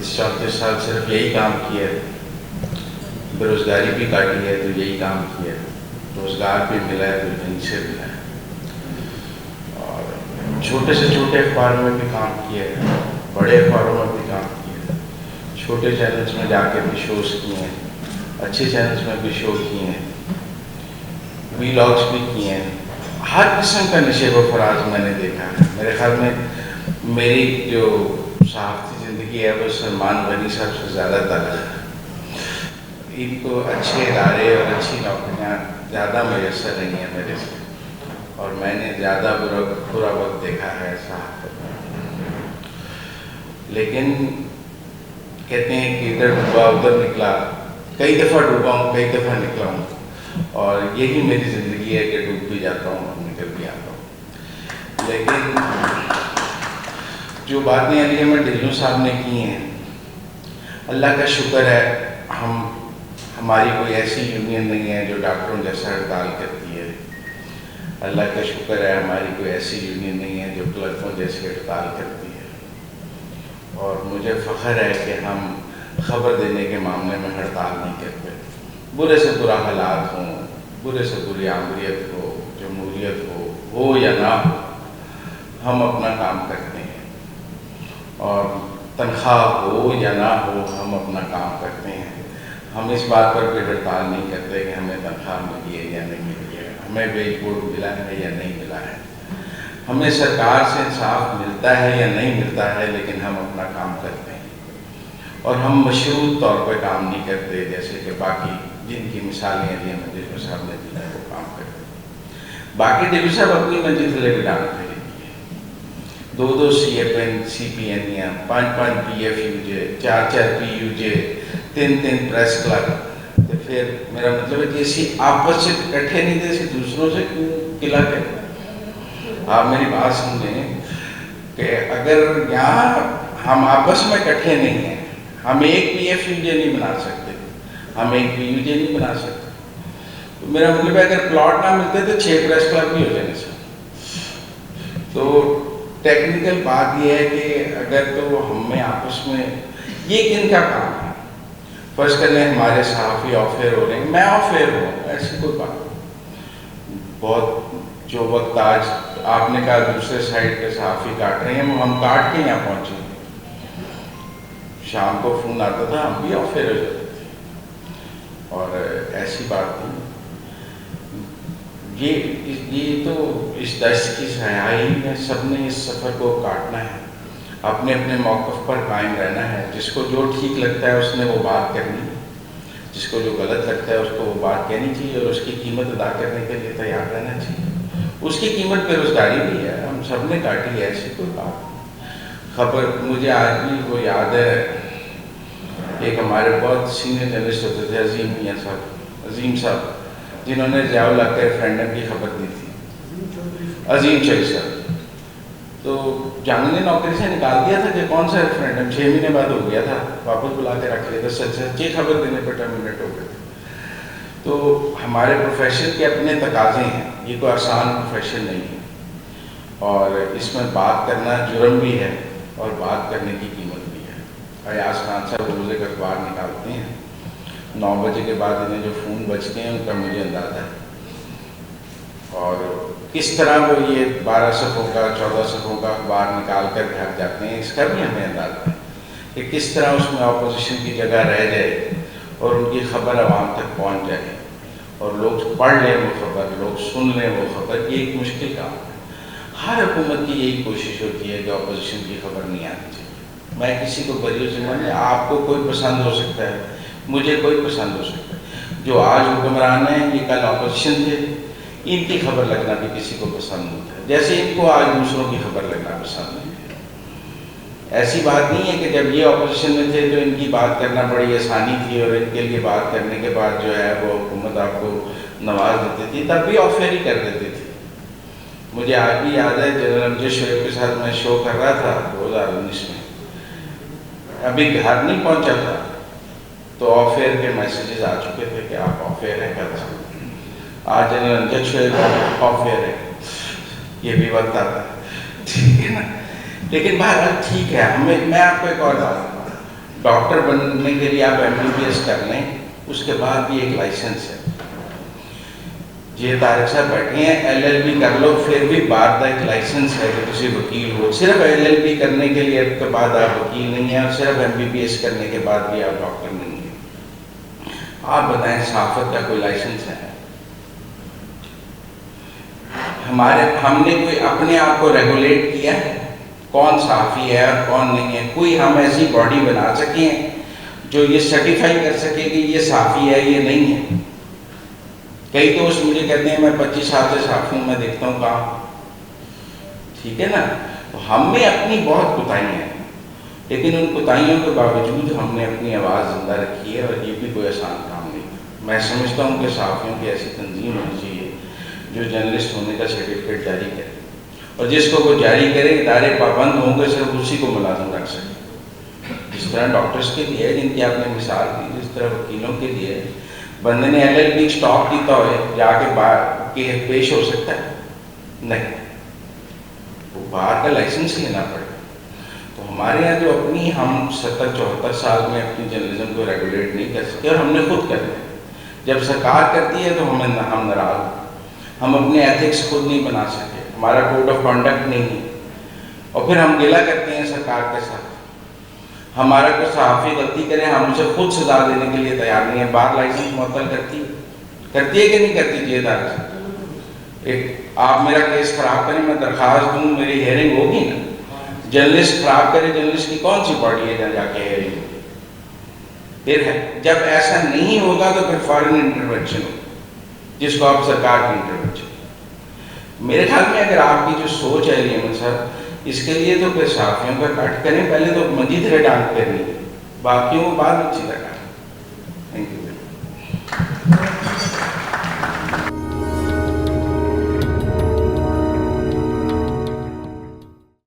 34 سال صرف یہی کام کیا ہے، بےروزگاری بھی کاٹی ہے تو یہی کام کیا ہے، روزگار بھی ملا ہے تو یہیں سے ملا ہے، اور چھوٹے سے چھوٹے اخباروں میں بھی کام کیا ہے، بڑے اخباروں میں بھی کام کیا ہے، چھوٹے چینلز میں جا کے بھی شوز کیے ہیں، اچھے چینلز میں بھی شو کیے ہیں، ویلاگس بھی کیے ہیں، ہر قسم کا نشیب و فراز میں نے دیکھا ہے۔ میرے خیال میں میری جو صحافتی زندگی ہے وہ سلمان غنی صاحب سے زیادہ طرح ہے۔ ان کو اچھے ادارے اور اچھی نوکریاں زیادہ میسر نہیں ہیں میرے سے، اور میں نے زیادہ برا وقت دیکھا ہے صحافت میں۔ لیکن کہتے ہیں کہ ادھر ڈوبا ادھر نکلا، کئی دفعہ ڈوبا ہوں، کئی دفعہ نکلا ہوں، اور یہی میری زندگی ہے کہ ڈوب بھی جاتا ہوں اور نکل بھی آتا ہوں۔ لیکن جو باتیں علی احمد ڈھلو صاحب نے کی ہیں، اللہ کا شکر ہے ہماری کوئی ایسی یونین نہیں ہے جو ڈاکٹروں جیسا ہڑتال کرتی ہے، اللہ کا شکر ہے ہماری کوئی ایسی یونین نہیں ہے جو کلرکوں جیسی ہڑتال کرتی ہے، اور مجھے فخر ہے کہ ہم خبر دینے کے معاملے میں ہڑتال نہیں کرتے۔ برے سے برا حالات ہوں، برے سے بری آمریت ہو، جمہوریت ہو یا نہ ہو، ہم اپنا کام کرتے ہیں، اور تنخواہ ہو یا نہ ہو ہم اپنا کام کرتے ہیں۔ ہم اس بات پر بھی ہڑتال نہیں کرتے کہ ہمیں تنخواہ ملی ہے یا نہیں ملی ہے، ہمیں ویج بورڈ ملا ہے یا نہیں ملا ہے، ہمیں سرکار سے انصاف ملتا ہے یا نہیں ملتا ہے، لیکن ہم اپنا کام کرتے ہیں، اور ہم مشروط طور پہ کام نہیں کرتے جیسے کہ باقی جن کی مثالیں علی احمد ڈھلو صاحب نے دی ہیں وہ کام کرتے ہیں۔ باقی ڈھلو صاحب اپنی منزل تلے بھی ڈال پھیری ہے، 2 سی ایف این سی پی این یا 5 P if you J, 4 P U J, 3 press club, تو پھر میرا مطلب ہے کہ اسی آپس سے اکٹھے نہیں تھے، دوسروں سے قلعہ کریں۔ آپ میری بات سمجھیں کہ اگر یہاں ہم آپس میں اکٹھے نہیں ہیں، ہم ایک پی ایف یو جے نہیں بنا سکتے، ہم ایک پی یو جے نہیں بنا سکتے، تو میرا مطلب ہے اگر پلاٹ نہ ملتے تو 6 پریس کلب بھی ہو جانے سے۔ تو ٹیکنیکل بات یہ ہے کہ اگر تو ہم میں آپس میں یہ کن کا کام ہے، فرض کر لیں ہمارے صحافی آف ایئر ہو رہے ہیں، میں آف ایئر ہوں، ایسی کوئی بات نہیں، بہت جو وقت آج آپ نے کہا دوسرے سائڈ پہ صحافی کاٹ رہے ہیں، ہم کاٹ کے یہاں پہنچے ہیں، شام کو فون آتا تھا ہم بھی آف ایئر ہو جاتے تھے، اور ایسی بات نہیں۔ یہ تو اس دشت کی سیاحی میں سب نے اس سفر کو کاٹنا ہے، اپنے اپنے موقف پر قائم رہنا ہے، جس کو جو ٹھیک لگتا ہے اس نے وہ بات کرنی ہے، جس کو جو غلط لگتا ہے اس کو وہ بات کہنی چاہیے، اور اس کی قیمت ادا کرنے کے لیے تیار رہنا چاہیے۔ اس کی قیمت بےروزگاری بھی ہے، ہم سب نے کاٹی ہے، ایسی کوئی بات نہیں۔ خبر مجھے آج بھی وہ یاد ہے، ایک ہمارے بہت سینئر جرنلسٹ ہوتے تھے عظیم صاحب، جنہوں نے ضیاء الحق کے ریفرینڈم کی خبر دی تھی، عظیم چودھری صاحب، تو جنگ نے نوکری سے نکال دیا تھا کہ کون سا ریفرینڈم 6 مہینے بعد ہو گیا تھا، واپس بلا کے رکھ لیا تھا، سچی خبر دینے پر ٹرمینیٹ ہو گئے تھے۔ تو ہمارے پروفیشن کے اپنے تقاضے ہیں، یہ کوئی آسان پروفیشن نہیں ہے، اور اس میں بات کرنا جرم بھی ہے اور بات کرنے کی قیمت بھی ہے۔ ایاز خان صاحب روز ایک اخبار نکالتے ہیں، 9 بجے کے بعد انہیں جو فون بجتے ہیں ان کا مجھے اندازہ ہے، اور کس طرح وہ یہ 12 صفحوں کا 14 صفحوں کا اخبار نکال کر بھاگ جاتے ہیں، اس کا بھی ہمیں اندازہ ہے کہ کس طرح اس میں اپوزیشن کی جگہ رہ جائے اور ان کی خبر عوام تک پہنچ جائے، اور لوگ پڑھ لیں وہ خبر، لوگ سن لیں وہ خبر، یہ ایک مشکل کام ہے۔ ہر حکومت کی یہی کوشش ہوتی ہے کہ اپوزیشن کی خبر نہیں آنی چاہیے۔ میں کسی کو بریوں سے نہیں، آپ کو کوئی پسند ہو سکتا ہے، مجھے کوئی پسند ہو سکتا ہے، جو آج حکمران ہیں یہ کل اپوزیشن تھے، ان کی خبر لگنا بھی کسی کو پسند نہیں تھا، جیسے ان کو آج دوسروں کی خبر لگنا پسند نہیں ہے۔ ایسی بات نہیں ہے کہ جب یہ اپوزیشن میں تھے تو ان کی بات کرنا بڑی آسانی تھی، اور ان کے لیے بات کرنے کے بعد جو ہے وہ حکومت آپ کو نواز دیتی تھی، تب بھی آف ایئر ہی کر دیتی تھی۔ مجھے آج بھی یاد ہے جنرل امجد شعیب کے ساتھ میں شو کر رہا تھا 2019 میں، ابھی گھر نہیں پہنچا تھا تو آف ایئر کے میسیجز آ چکے تھے کہ آپ آف ایئر ہیں کل سے، آج general Amjad Shoaib off air ہے، یہ بھی وقت آتا ہے، ٹھیک ہے نا۔ لیکن بہرحال ٹھیک ہے، میں آپ کو ایک اور بات ڈاکٹر بننے کے لیے آپ MBBS کر لیں، اس کے بعد بھی ایک لائسنس ہے. جی طارق صاحب بیٹھے ہیں، LLB کر لو، پھر بھی بار ایک لائسنس ہے کہ تسی وکیل ہو. صرف LLB کرنے کے لیے کے بعد آپ وکیل نہیں ہیں، اور صرف MBBS کرنے کے بعد بھی آپ ڈاکٹر نہیں ہیں. آپ بتائیں صحافت کا کوئی لائسنس ہے؟ ہم نے کوئی اپنے آپ کو ریگولیٹ کیا ہے کون صحافی ہے اور کون نہیں ہے؟ کوئی ہم ایسی باڈی بنا سکیں جو یہ سرٹیفائی کر سکے کہ یہ صحافی ہے یہ نہیں ہے؟ کئی دوست مجھے کہتے ہیں میں 25 سال سے صحافی ہوں، میں دیکھتا ہوں کہاں. ٹھیک ہے نا؟ تو ہم میں اپنی بہت کوتاہیاں ہیں، لیکن ان کوتاہیوں کے باوجود ہم نے اپنی آواز زندہ رکھی ہے، اور یہ بھی کوئی آسان کام نہیں. میں سمجھتا ہوں کہ صحافیوں کی ایسی تنظیم ہونی چاہیے جو جرنلسٹ ہونے کا سرٹیفکیٹ جاری کرے، اور جس کو وہ جاری کرے ادارے پابند ہوں گے صرف اسی کو ملازم رکھ سکے. جس طرح ڈاکٹرس کے لیے جن کی آپ نے مثال دی، جس طرح وکیلوں کے لیے بندے نے LLB اسٹاپ کیتا ہوئے جا کے باہر کے پیش ہو سکتا ہے؟ نہیں، وہ باہر کا لائسنس لینا پڑے. تو ہمارے یہاں جو اپنی ہم 70-74 سال میں اپنی جرنلزم کو ریگولیٹ نہیں کر سکے، اور ہم نے خود کر لیا. جب سرکار کرتی ہے تو ہم ناراض. ہم اپنے ایتھکس خود نہیں بنا سکے، ہمارا کوڈ آف کنڈکٹ نہیں ہے، اور پھر ہم گلہ کرتے ہیں سرکار کے ساتھ. ہمارا کوئی صحافی غلطی کرے ہم اسے خود سزا دینے کے لیے تیار نہیں ہے. بار لائسنس معطل کرتی ہے کہ نہیں کرتی؟ جی آپ میرا کیس خراب کریں، میں درخواست دوں، میری ہیئرنگ ہوگی نا. جرنلسٹ خراب کرے، جرنلسٹ کی کون سی باڈی ہے جہاں جا کے ہیئرنگ ہوگی؟ پھر ہے جب ایسا نہیں ہوگا تو پھر فارن انٹروینشن ہوگا، جس کو آپ سرکار کی انٹروینشن. میرے خیال میں اگر آپ کی جو سوچ ہے احمد صاحب، اس کے لیے تو پھر صحافیوں کا کٹ کریں، پہلے تو مزید ریڈانٹ کرنی ہے، باقیوں کو بعد میں سیدھا کریں.